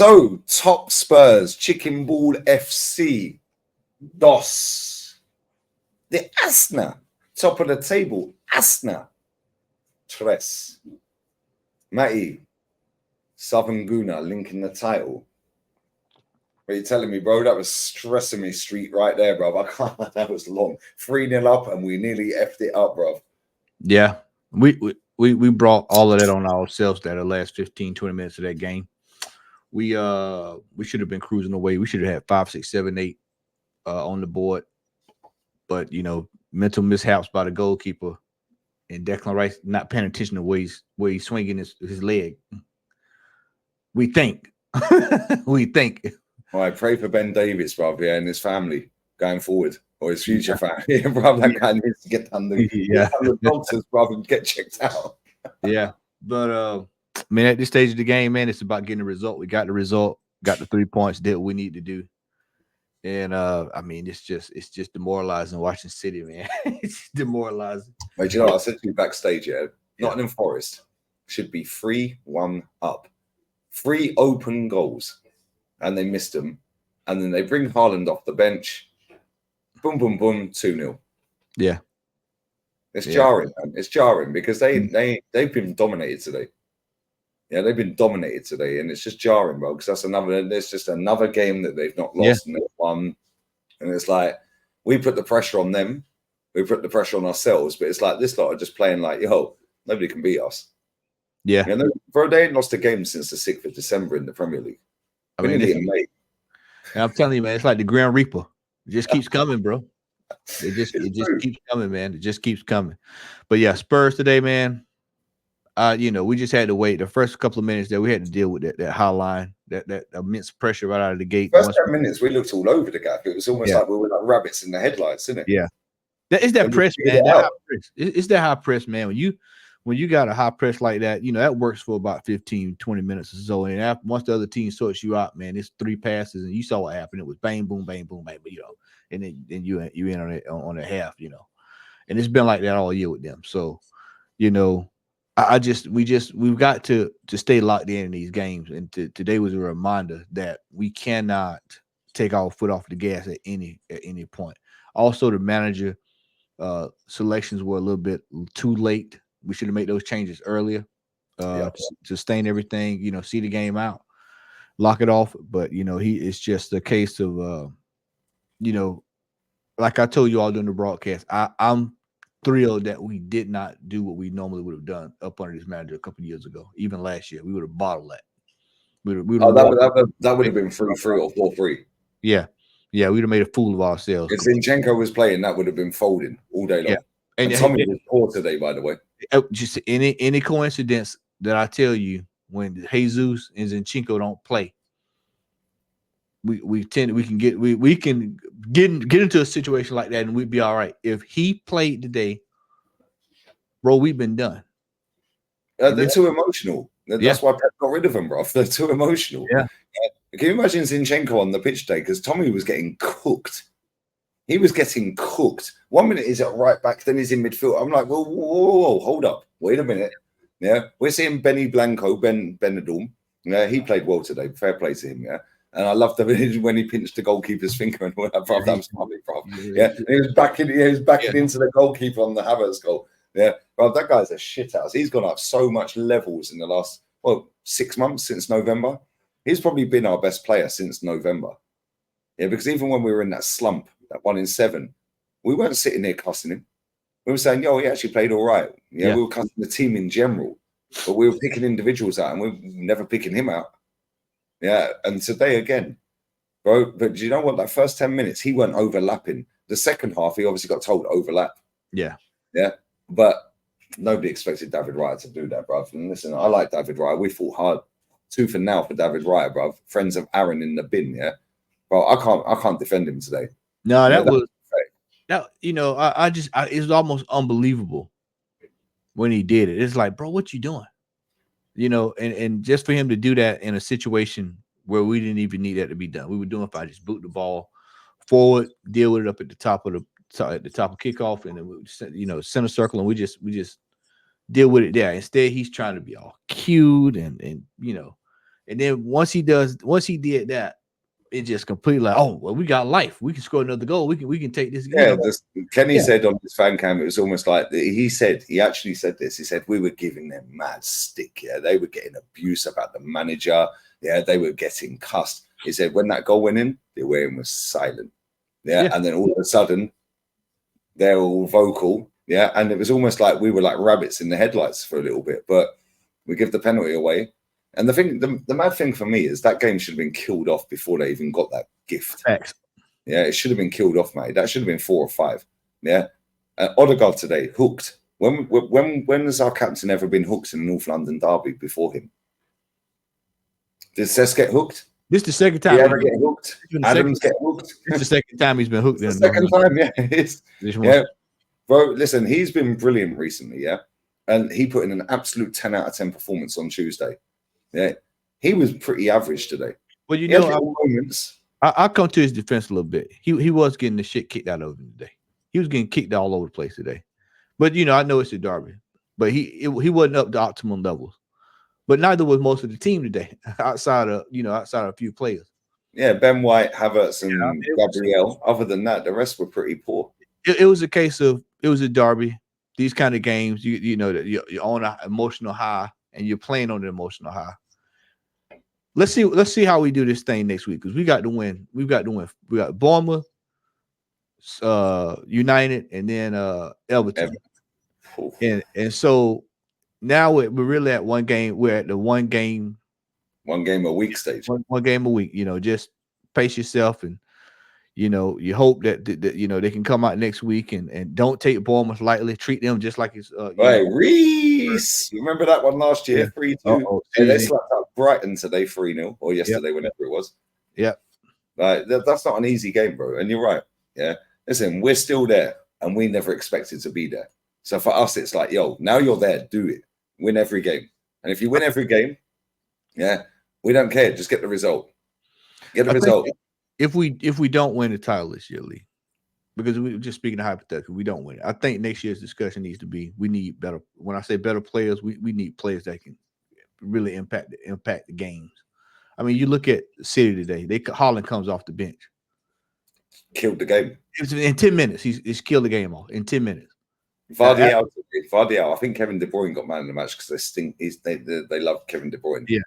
So, Topspurs, Chicken Ball FC, DOS. The Asna, top of the table, Asna. Tres. Matty, Southern Guna, linking the title. What are you telling me, bro? That was stressing me street right there, bro. I can't, that was long. 3-0 up and we nearly effed it up, bro. Yeah. We brought all of that on ourselves that the last 15, 20 minutes of that game. We should have been cruising away. We should have had 5, 6, 7, 8 on the board. But mental mishaps by the goalkeeper and Declan Rice not paying attention to where he's swinging his leg. We think. We think. All right, pray for Ben Davis, bro, yeah, and his family going forward, or his future family. Bro, that guy needs to get down the doctors, bro, and get checked out. Yeah. But at this stage of the game, man, it's about getting the result. We got the result, got the 3 points, did what we need to do. And it's just demoralizing watching City, man. It's demoralizing. Mate, you know what I said to you backstage, Nottingham Forest should be 3-1 up. 3 open goals. And they missed them. And then they bring Haaland off the bench. Boom, boom, boom, 2-0. Yeah. It's jarring, man. It's jarring because they've been dominated today. Yeah, they've been dominated today, and it's just jarring, bro. Because there's just another game that they've not lost and they've won, and it's like we put the pressure on them, we put the pressure on ourselves, but it's like this lot are just playing like, yo, nobody can beat us. Yeah, bro, they ain't lost a game since the 6th of December in the Premier League. I'm telling you, man, it's like the Grim Reaper. It just keeps coming, bro. It just keeps coming, man. It just keeps coming. But yeah, Spurs today, man. We just had to wait. The first couple of minutes there, we had to deal with that high line, that immense pressure right out of the gate. First 10 minutes, we looked all over the gap. It was almost like we were like rabbits in the headlights, isn't it? Yeah. It's that press, man. It's that high press, man. When you got a high press like that, that works for about 15, 20 minutes or so. And once the other team sorts you out, man, it's 3 passes, and you saw what happened. It was bang, boom, bang, boom, bang. But and then you in on the half, and it's been like that all year with them. So, we've got to stay locked in these games, and today was a reminder that we cannot take our foot off the gas at any point. Also, the manager selections were a little bit too late. We should have made those changes earlier to sustain everything. See the game out, lock it off. But it's just a case of like I told you all during the broadcast, I'm thrilled that we did not do what we normally would have done up under this manager a couple of years ago. Even last year, we would have bottled that. That would have been 3-3 or 4-3. Yeah, we'd have made a fool of ourselves. If Zinchenko was playing, that would have been folding all day long. Yeah. And Tommy was poor today, by the way. Just any coincidence that I tell you, when Jesus and Zinchenko don't play, we can get into a situation like that and we'd be all right. If he played today, bro, we've been done. They're too emotional. That's why Pep got rid of them, bro. They're too emotional. Yeah. Can you imagine Zinchenko on the pitch today? Because Tommy was getting cooked. He was getting cooked. 1 minute he's at right back, then he's in midfield. I'm like, whoa, hold up. Wait a minute. Yeah. We're seeing Benny Blanco, Ben Benadorm. Yeah, he played well today. Fair play to him, yeah. And I loved when he pinched the goalkeeper's finger and all that, bro. That was funny, bro. Yeah. And he was backing into the goalkeeper on the Havertz goal. Yeah. Bro, that guy's a shit house. He's gone up so much levels in the last 6 months since November. He's probably been our best player since November. Yeah, because even when we were in that slump, that 1 in 7, we weren't sitting there cussing him. We were saying, he actually played all right. Yeah, we were cussing the team in general, but we were picking individuals out and we were never picking him out. Yeah, and today again, bro, but do you know what? That first 10 minutes, he weren't overlapping. The second half, he obviously got told overlap. Yeah. Yeah, but nobody expected David Raya to do that, bro. And listen, I like David Raya. We fought hard. Tooth and nail for David Raya, bro. Friends of Aaron in the bin, yeah. Bro, I can't defend him today. No, it was almost unbelievable when he did it. It's like, bro, what you doing? And just for him to do that in a situation where we didn't even need that to be done. We were doing if I just boot the ball forward, deal with it up at the top of kickoff, and then center circle, and we just deal with it there. Instead, he's trying to be all cute and And then once he did that, it just completely like, oh, well, we got life. We can score another goal. We can take this. Yeah, Kenny said on his fan cam, it was almost like he actually said this. He said we were giving them mad stick. Yeah, they were getting abuse about the manager. Yeah, they were getting cussed. He said when that goal went in, the away end was silent. Yeah, and then all of a sudden, they're all vocal. Yeah, and it was almost like we were like rabbits in the headlights for a little bit, but we give the penalty away. And the mad thing for me is that game should have been killed off before they even got that gift. Facts. Yeah, it should have been killed off, mate. That should have been 4 or 5. Yeah, Odegaard today hooked. When has our captain ever been hooked in the North London derby before him? Did Cesc get hooked? This is the second time. Did he ever get hooked? Adams get hooked? This is the second time he's been hooked. The second time, yeah. Yeah, bro. Listen, he's been brilliant recently. Yeah, and he put in an absolute 10 out of 10 performance on Tuesday. Yeah, he was pretty average today. Well, you he know, moments. I'll come to his defense a little bit. He was getting the shit kicked out of him today. He was getting kicked all over the place today. But you know, I know it's a derby, but he wasn't up to optimum levels. But neither was most of the team today, outside of a few players. Yeah, Ben White, Havertz, and Gabriel. Other than that, the rest were pretty poor. It was a case of it was a derby. These kind of games, you know that you're on an emotional high and you're playing on an emotional high. Let's see how we do this thing next week because we got to win. We got Bournemouth, United, and then Everton. And so now we're really at one game. We're at the one game a week stage. One game a week. You know, just pace yourself, and you know, you hope that you know they can come out next week and don't take Bournemouth lightly. Treat them just like it's right. Reese, remember that one last year, 3-2. And they slapped out Brighton today, 3-0, or yesterday, whenever it was. Yeah, that's not an easy game, bro. And you're right. Yeah, listen, we're still there, and we never expected to be there. So for us, it's like, yo, now you're there, do it, win every game, and if you win every game, yeah, we don't care. Just get the result. Get the result. If we don't win the title this year, Lee, because we just speaking of hypothetical, we don't win it. I think next year's discussion needs to be we need better. When I say better players, we need players that can really impact the games. I mean, you look at City today. Haaland comes off the bench, killed the game in 10 minutes. He's killed the game off in 10 minutes. Vardy out. I think Kevin De Bruyne got man of the match because they love Kevin De Bruyne. Yeah.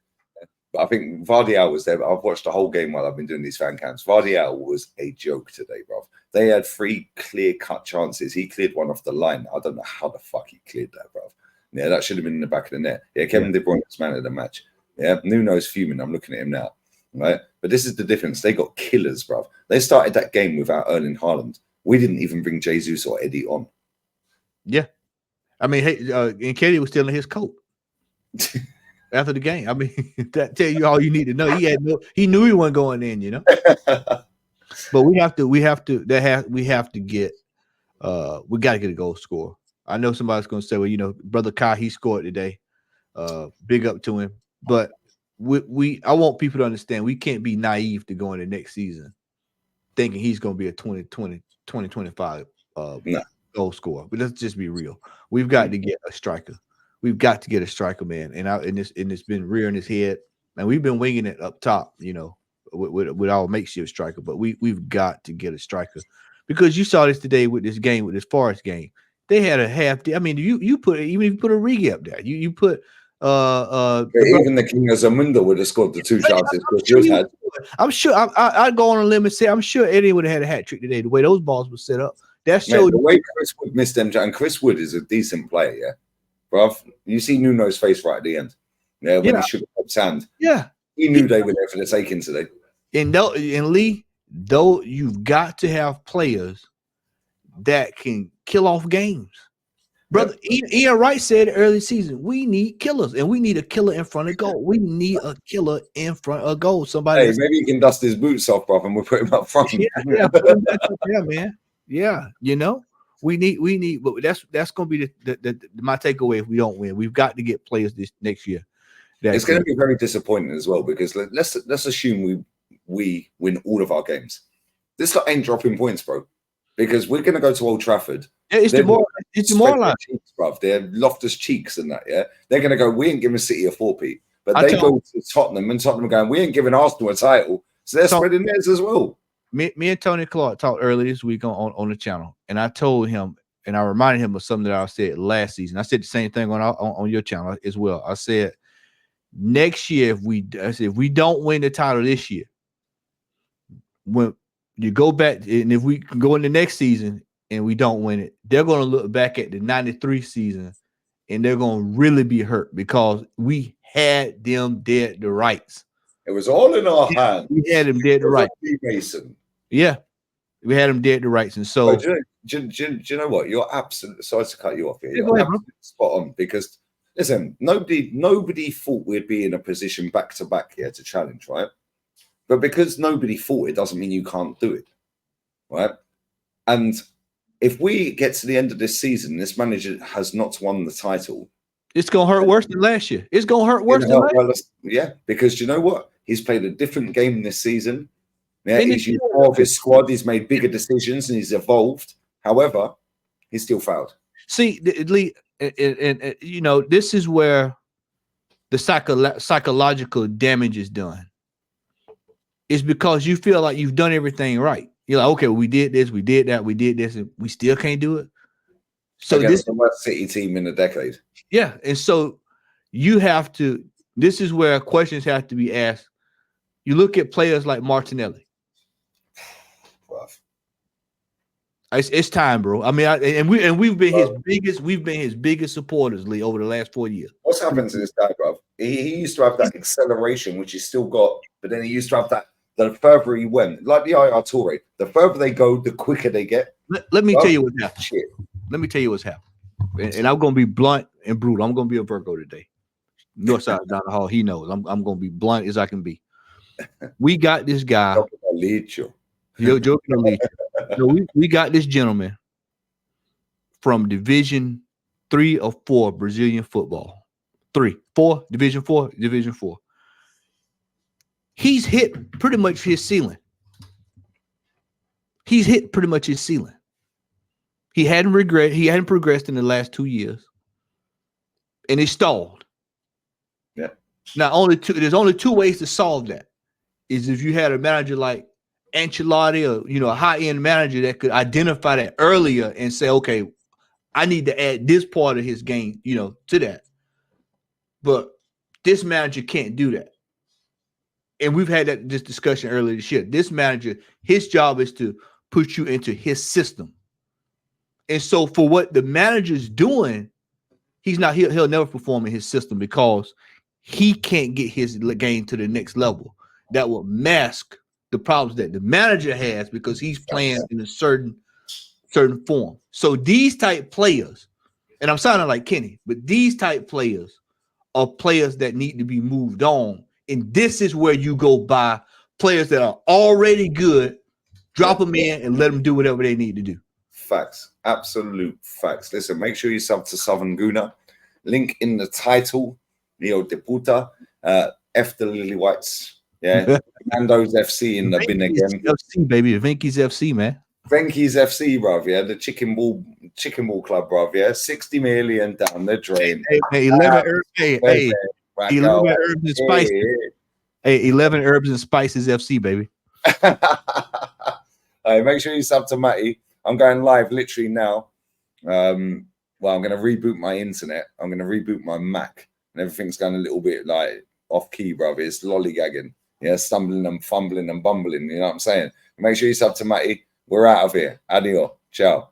But I think Vardy was there. But I've watched the whole game while I've been doing these fan cams. Vardy was a joke today, bro. They had 3 clear-cut chances. He cleared one off the line. I don't know how the fuck he cleared that, bro. Yeah, that should have been in the back of the net. Yeah, Kevin De Bruyne was man of the match. Yeah, Nuno's fuming. I'm looking at him now. Right? But this is the difference. They got killers, bro. They started that game without Erling Haaland. We didn't even bring Jesus or Eddie on. Yeah. I mean, hey, and Katie was still in his coat. After the game, I mean, that tell you all you need to know. He knew he wasn't going in, you know. But we got to get a goal scorer. I know somebody's going to say, well, you know, brother Kai, he scored today. Big up to him. But I want people to understand we can't be naive to go into next season thinking he's going to be a 2025 goal scorer. But let's just be real. We've got to get a striker. We've got to get a striker, man. And it's been rearing his head. And we've been winging it up top, you know, with our makeshift striker. But we've got to get a striker. Because you saw this today with this game, with this Forest game. They had a half. I mean, even if you put a Rigi up there, you put even the King of Zamunda would have scored the 2 chances. I'm sure I'd go on a limb and say I'm sure Eddie would have had a hat trick today. The way those balls were set up, that showed the way Chris Wood missed them. And Chris Wood is a decent player, yeah. Bruv, you see Nuno's face right at the end. Yeah, when he shook up hand. Yeah. He knew they were there for the taking today. And Lee, though, you've got to have players that can kill off games. Brother, Ian Wright said early season, we need killers, and we need a killer in front of goal. We need a killer in front of goal. Somebody maybe he can dust his boots off, bro, and we'll put him up front. Yeah, man. Yeah, you know. We need, but that's going to be my takeaway if we don't win. We've got to get players this next year. It's going to be very disappointing as well because let's assume we win all of our games. This ain't dropping points, bro, because we're going to go to Old Trafford. Yeah, it's demoralizing. They're Loftus cheeks and that. Yeah, they're going to go. We ain't giving City a 4p. But they go to Tottenham, and Tottenham are going, we ain't giving Arsenal a title. So they're spreading theirs as well. Me and Tony Clark talked earlier this week on the channel, and I told him, and I reminded him of something that I said last season. I said the same thing on your channel as well. I said, next year, if we don't win the title this year, when you go back, and if we go in the next season and we don't win it, they're going to look back at the 93 season and they're going to really be hurt because we had them dead to rights. It was all in our hands. We had them dead to rights. Mason. Yeah. We had them dead to rights. And so, do you know what? You're absolutely, sorry to cut you off here. You're absolutely spot on because, listen, nobody thought we'd be in a position back to back here to challenge, right? But because nobody thought it doesn't mean you can't do it, right? And if we get to the end of this season, this manager has not won the title. It's going to hurt worse than last year. It's going to hurt worse than last year. Yeah, because you know what? He's played a different game this season. Yeah, he's used more of his squad. He's made bigger decisions and he's evolved. However, he's still failed. See, Lee, and you know, this is where the psychological damage is done. It's because you feel like you've done everything right. You're like, okay, well, we did this, we did that, we did this, and we still can't do it. So this is the worst City team in a decade. Yeah, and so you have to. This is where questions have to be asked. You look at players like Martinelli. It's time, bro. I mean, we've been his biggest supporters, Lee, over the last 4 years. What's happened to this guy, bro? He used to have that acceleration, which he's still got, but then he used to have that. The further he went, like the IR Toure, the further they go, the quicker they get. Let me tell you what happened. Shit. Let me tell you what's happened. And I'm going to be blunt and brutal. I'm going to be a Virgo today. Northside down the hall, he knows. I'm going to be blunt as I can be. We got this guy. Yo, joking on so we got this gentleman from Division 3 or 4 Brazilian football. Division 4. He's hit pretty much his ceiling. He hadn't progressed in the last 2 years. And he stalled. Yeah. Now there's only two ways to solve that. Is if you had a manager like Ancelotti or a high-end manager that could identify that earlier and say, okay, I need to add this part of his game, to that. But this manager can't do that. And we've had this discussion earlier this year. This manager, his job is to put you into his system. And so for what the manager's doing, he'll never perform in his system because he can't get his game to the next level. That will mask the problems that the manager has because he's playing in a certain form. So these type players, and I'm sounding like Kenny, but these type players are players that need to be moved on. And this is where you go by players that are already good, drop them in and let them do whatever they need to do. Facts. Absolute facts. Listen, make sure you sub to Southern Guna. Link in the title. Leo de Puta. F the Lily Whites. Yeah. Nando's FC in the bin again. FC, baby. Venky's FC, man. Venky's FC, bruv. Yeah. The chicken ball club, bruv. Yeah. 60 million down the drain. Hey, 11 herbs and spices. Hey, 11 herbs and spices FC, baby. Make sure you sub to Matty. I'm going live literally now. I'm going to reboot my internet. I'm going to reboot my Mac, and everything's going a little bit like off key, bruv. It's lollygagging. Yeah, stumbling and fumbling and bumbling. You know what I'm saying? Make sure you sub to Matty. We're out of here. Adios. Ciao.